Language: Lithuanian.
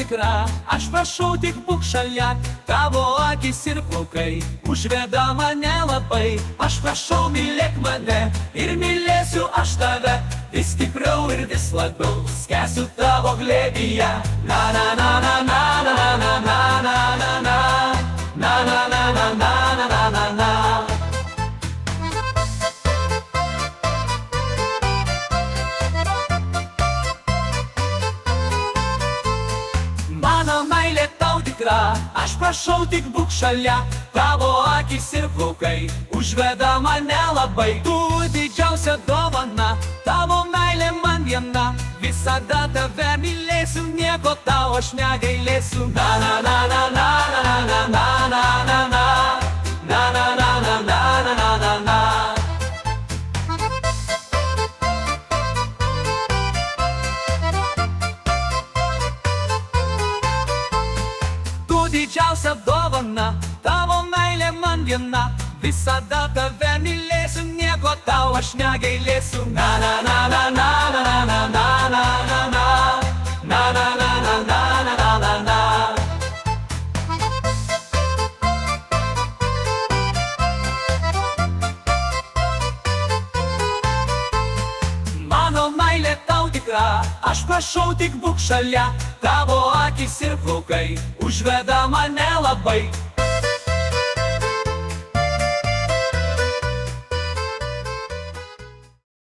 tikra, aš prašau tik būk šalia, tavo akis ir plaukai užveda mane labai. Aš prašau mylėk mane ir mylėsiu aš tave, vis stipriau ir vis labiau skęsiu tavo glėbyje. Na na na na na na na na na na na na na na na na na na na na. Mano meilė tau tikra, aš prašau tik būk šalia, tavo akis ir plaukai užveda mane labai. Tu didžiausia dovana, tavo meilė man viena, visada tave mylėsiu, nieko tau aš negailėsiu. Na na na na na na na na na na na na na na na na na na na. Didžiausia dovana, tavo meilė man viena, visada tave mylėsiu, nieko tau aš negailėsiu. Na na na na na na na na na na na na na na na na na na na. Mano meilė tau tikra, aš prašau tik būk šalia, tavo akis ir plaukai užveda mane labai.